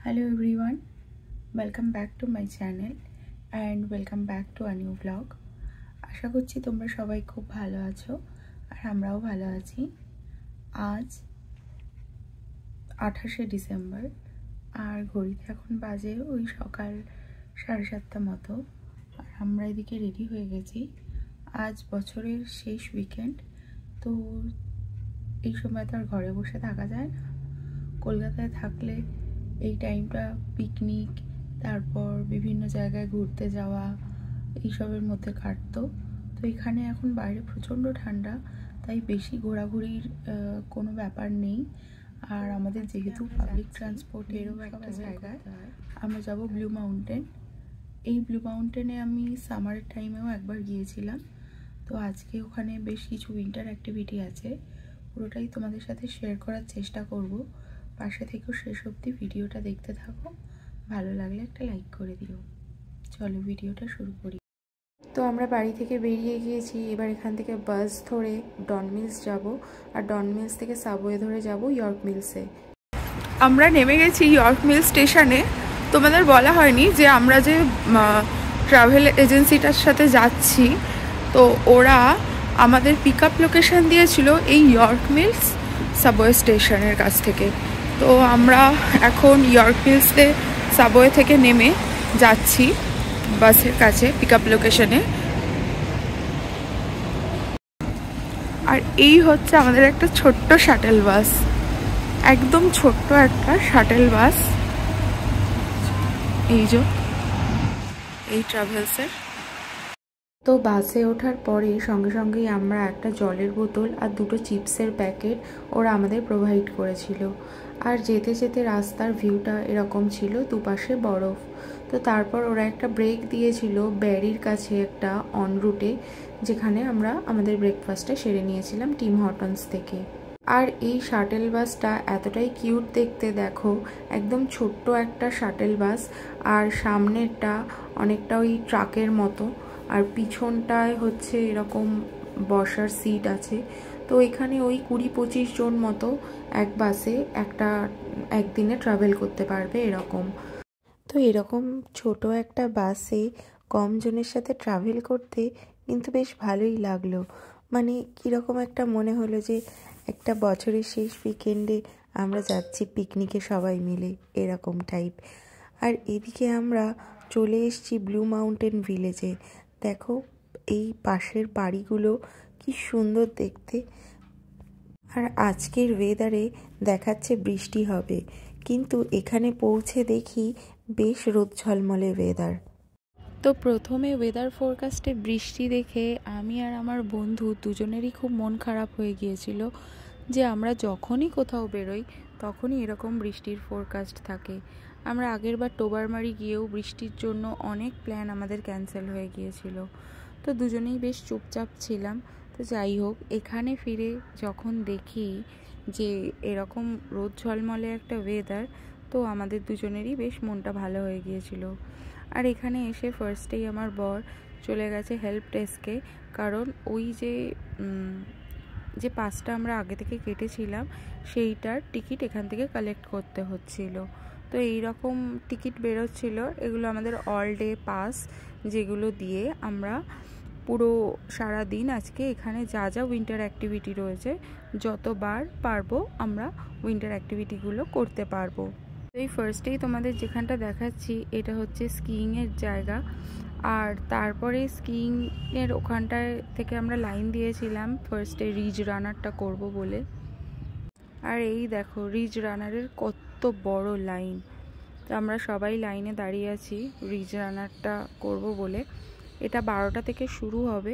Hello everyone, welcome back to my channel and welcome back to a new vlog. আশা করছি তোমরা সবাই খুব ভালো আছো আর আমরাও ভালো আছি। আজ 28শে ডিসেম্বর আর ঘড়িতে এখন বাজে ওই সকাল 7:30 মতো। আর আমরা এদিকে রেডি হয়ে গেছি। আজ বছরের শেষ উইকেন্ড, তো এই সময় তো আর ঘরে বসে থাকা যায় না। কলকাতায় থাকলে এই টাইমটা পিকনিক, তারপর বিভিন্ন জায়গায় ঘুরতে যাওয়া, এইসবের মধ্যে কাটতো। তো এখানে এখন বাইরে প্রচণ্ড ঠান্ডা, তাই বেশি ঘোরাঘুরির কোনো ব্যাপার নেই। আর আমাদের যেহেতু পাবলিক ট্রান্সপোর্টেরও একটা জায়গায়, আমরা যাব ব্লু মাউন্টেন। এই ব্লু মাউন্টেনে আমি সামারের টাইমেও একবার গিয়েছিলাম। তো আজকে ওখানে বেশ কিছু উইন্টার অ্যাক্টিভিটি আছে, পুরোটাই তোমাদের সাথে শেয়ার করার চেষ্টা করব। পাশে থেকেও শেষ অবধি ভিডিওটা দেখতে থাকো, ভালো লাগলে একটা লাইক করে দিও। চলো ভিডিওটা শুরু করি। তো আমরা বাড়ি থেকে বেরিয়ে গিয়েছি। এবার এখান থেকে বাস ধরে ডন মিলস যাব, আর ডন মিলস থেকে সাবওয়ে ধরে যাব ইয়র্ক মিলসে। আমরা নেমে গেছি ইয়র্ক মিল স্টেশনে। তোমাদের বলা হয়নি যে আমরা যে ট্রাভেল এজেন্সিটার সাথে যাচ্ছি, তো ওরা আমাদের পিক আপ লোকেশন দিয়েছিল এই ইয়র্ক মিলস সাবওয়ে স্টেশনের কাছ থেকে। তো আমরা এখন ইয়র্ক মিলসে সাবওয়ে থেকে নেমে যাচ্ছি বাসের কাছে পিক আপ লোকেশনে। আর এই হচ্ছে আমাদের একটা ছোট্ট শাটেল বাস, একদম ছোট্ট একটা শাটেল বাস। এই যে এই ট্রাভেলসের। তো বাসে ওঠার পরে সঙ্গে সঙ্গেই আমরা একটা জলের বোতল আর দুটো চিপসের প্যাকেট ওরা আমাদের প্রোভাইড করেছিল। আর যেতে যেতে রাস্তার ভিউটা এরকম ছিল, দুপাশে বরফ। তো তারপর ওরা একটা ব্রেক দিয়েছিল ব্যারির কাছে একটা অন রুটে, যেখানে আমরা আমাদের ব্রেকফাস্টটা সেরে নিয়েছিলাম টিম হর্টনস থেকে। আর এই শাটেল বাসটা এতটাই কিউট দেখতে, দেখো একদম ছোট্ট একটা শাটেল বাস। আর সামনেরটা অনেকটা ওই ট্রাকের মতো, আর পিছনটায় হচ্ছে এরকম বসার সিট আছে। তো এখানে ওই 20-25 জন মতো এক বাসে একদিনে ট্রাভেল করতে পারবে এরকম। তো এরকম ছোট একটা বাসে কম জনের সাথে ট্রাভেল করতে কিন্তু বেশ ভালোই লাগলো। মানে কীরকম একটা মনে হলো যে একটা বছরের শেষ উইকেন্ডে আমরা যাচ্ছি পিকনিকে সবাই মিলে, এরকম টাইপ। আর এদিকে আমরা চলে এসেছি ব্লু মাউন্টেন ভিলেজে। দেখো এই পাশের বাড়িগুলো কি সুন্দর দেখতে। আর আজকের ওয়েদারে দেখাচ্ছে বৃষ্টি হবে, কিন্তু এখানে পৌঁছে দেখি বেশ রোদ ঝলমলে ওয়েদার। তো প্রথমে ওয়েদার ফোরকাস্টে বৃষ্টি দেখে আমি আর আমার বন্ধু দুজনেরই খুব মন খারাপ হয়ে গিয়েছিল যে আমরা যখনই কোথাও বেরোই তখনই এরকম বৃষ্টির ফোরকাস্ট থাকে। আমরা আগেরবার টোবারমারি গিয়েও বৃষ্টির জন্য অনেক প্ল্যান আমাদের ক্যান্সেল হয়ে গিয়েছিল। তো দুজনেই বেশ চুপচাপ ছিলাম। তো যাই হোক, এখানে ফিরে যখন দেখি যে এরকম রোদ ঝলমলে একটা ওয়েদার, তো আমাদের দুজনেরই বেশ মনটা ভালো হয়ে গিয়েছিল। আর এখানে এসে ফার্স্টেই আমার বর চলে গেছে হেল্প ডেস্কে, কারণ ওই যে পাসটা আমরা আগে থেকে কেটেছিলাম সেইটার টিকিট এখান থেকে কালেক্ট করতে হচ্ছিল। তো এই রকম টিকিট বেরোচ্ছিল, এগুলো আমাদের অল ডে পাস, যেগুলো দিয়ে আমরা পুরো সারা দিন আজকে এখানে যা যা উইন্টার অ্যাক্টিভিটি রয়েছে যতবার পারবো আমরা উইন্টার অ্যাক্টিভিটিগুলো করতে পারবো। এই ফার্স্টেই তোমাদের যেখানটা দেখাচ্ছি এটা হচ্ছে স্কিইংয়ের জায়গা। আর তারপরে স্কিইংয়ের ওখানটায় থেকে আমরা লাইন দিয়েছিলাম ফার্স্টে রিজ রানারটা করব বলে। আর এই দেখো রিজ রানারের কত বড় লাইন। তো আমরা সবাই লাইনে দাঁড়িয়ে আছি রিজ রানারটা করব বলে। এটা 12টা থেকে শুরু হবে।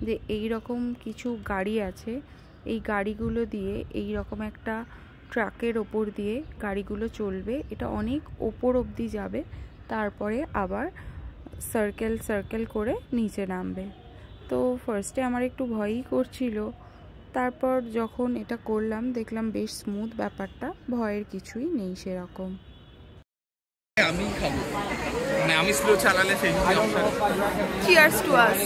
যে এই রকম কিছু গাড়ি আছে, এই গাড়িগুলো দিয়ে এই রকম একটা ট্রাকের ওপর দিয়ে গাড়িগুলো চলবে। এটা অনেক ওপর অবধি যাবে, তারপরে আবার সার্কেল করে নিচে নামবে। তো ফার্স্টে আমার একটু ভয়ই করছিল, তারপর যখন এটা করলাম দেখলাম বেশ স্মুথ ব্যাপারটা, ভয়ের কিছুই নেই সেরকম। আমি খাবো, মানে আমি স্লো চালালে সেই চিয়ার্স টু আস।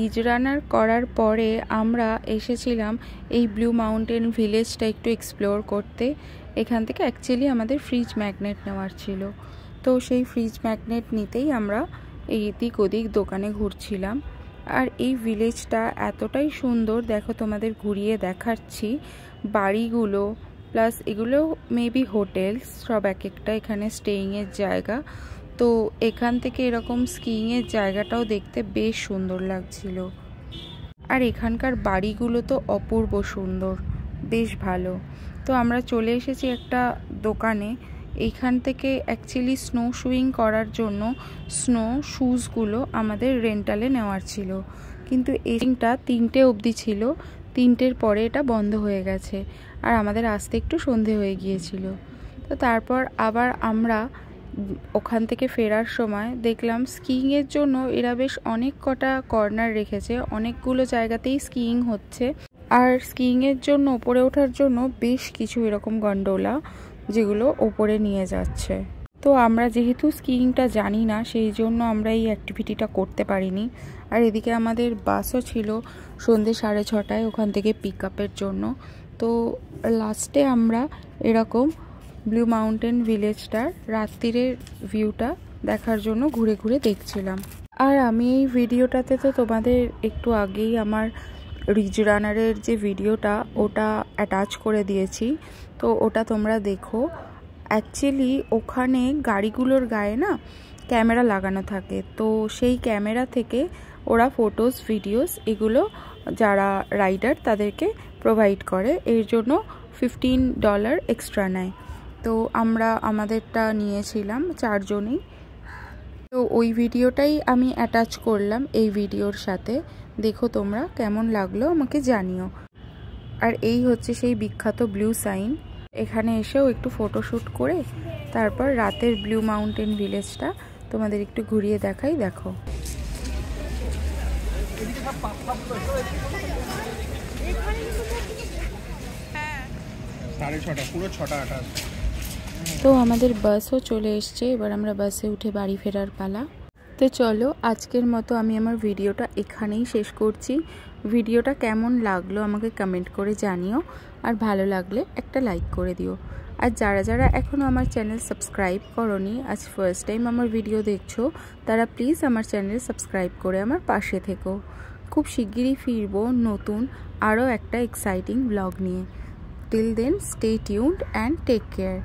রিজ রানার করার পরে আমরা এসেছিলাম এই ব্লু মাউন্টেন ভিলেজটা একটু এক্সপ্লোর করতে। এখান থেকে অ্যাকচুয়ালি আমাদের ফ্রিজ ম্যাগনেট নেওয়ার ছিল, তো সেই ফ্রিজ ম্যাগনেট নিতেই আমরা এই এদিক ওদিক দোকানে ঘুরছিলাম। আর এই ভিলেজটা এতটাই সুন্দর, দেখো তোমাদের ঘুরিয়ে দেখাচ্ছি। বাড়িগুলো প্লাস এগুলো মেবি হোটেলস, সব এক একটা এখানে স্টেইংয়ের জায়গা। তো এখান থেকে এরকম স্কিইংয়ের জায়গাটাও দেখতে বেশ সুন্দর লাগছিল। আর এখানকার বাড়িগুলো তো অপূর্ব সুন্দর, বেশ ভালো। তো আমরা চলে এসেছি একটা দোকানে। এইখান থেকে অ্যাকচুয়ালি স্নো শুইং করার জন্য স্নো শ্যুজগুলো আমাদের রেন্টালে নেওয়ার ছিল, কিন্তু এইটা 3টে অবধি ছিল, 3টের পরে এটা বন্ধ হয়ে গেছে। আর আমাদের আসতে একটু সন্ধে হয়ে গিয়েছিল। তো তারপর আবার আমরা ওখান থেকে ফেরার সময় দেখলাম স্কিইংয়ের জন্য এরা বেশ অনেক কটা কর্নার রেখেছে, অনেকগুলো জায়গাতেই স্কিইং হচ্ছে। আর স্কিইংয়ের জন্য ওপরে ওঠার জন্য বেশ কিছু এরকম গন্ডোলা যেগুলো ওপরে নিয়ে যাচ্ছে। তো আমরা যেহেতু স্কিইংটা জানি না, সেই জন্য আমরা এই অ্যাক্টিভিটিটা করতে পারিনি। আর এদিকে আমাদের বাসও ছিল সন্ধ্যে 6:30 ওখান থেকে পিক আপের জন্য। তো লাস্টে আমরা এরকম ব্লু মাউন্টেন ভিলেজটার রাত্রিরের ভিউটা দেখার জন্য ঘুরে ঘুরে দেখছিলাম। আর আমি এই ভিডিওটাতে তো তোমাদের একটু আগেই আমার রিজ রানারের যে ভিডিওটা ওটা অ্যাটাচ করে দিয়েছি, তো ওটা তোমরা দেখো। অ্যাকচুয়ালি ওখানে গাড়িগুলোর গায়ে না ক্যামেরা লাগানো থাকে, তো সেই ক্যামেরা থেকে ওরা ফটোস ভিডিওস এগুলো যারা রাইডার তাদেরকে প্রোভাইড করে, এর জন্য $15 এক্সট্রা নেয়। তো আমরা আমাদেরটা নিয়েছিলাম 4 জনই। তো ওই ভিডিওটাই আমি অ্যাটাচ করলাম এই ভিডিওর সাথে, দেখো তোমরা কেমন লাগলো আমাকে জানিও। আর এই হচ্ছে সেই বিখ্যাত ব্লু সাইন। এখানে এসেও একটু ফটোশ্যুট করে তারপর রাতের ব্লু মাউন্টেন ভিলেজটা তোমাদের একটু ঘুরিয়ে দেখাই, দেখো। পুরো 6:28। তো আমাদের বাসও চলে এসছে, এবার আমরা বাসে উঠে বাড়ি ফেরার পালা। তো চলো আজকের মতো আমি আমার ভিডিওটা এখানেই শেষ করছি। ভিডিওটা কেমন লাগলো আমাকে কমেন্ট করে জানিও, আর ভালো লাগলে একটা লাইক করে দিও। আর যারা যারা এখনও আমার চ্যানেল সাবস্ক্রাইব করোনি, আজ ফার্স্ট টাইম আমার ভিডিও দেখছো, তারা প্লিজ আমার চ্যানেল সাবস্ক্রাইব করে আমার পাশে থেকো। খুব শিগগিরই ফিরবো নতুন আরও একটা এক্সাইটিং ব্লগ নিয়ে। Till then stay tuned and take care.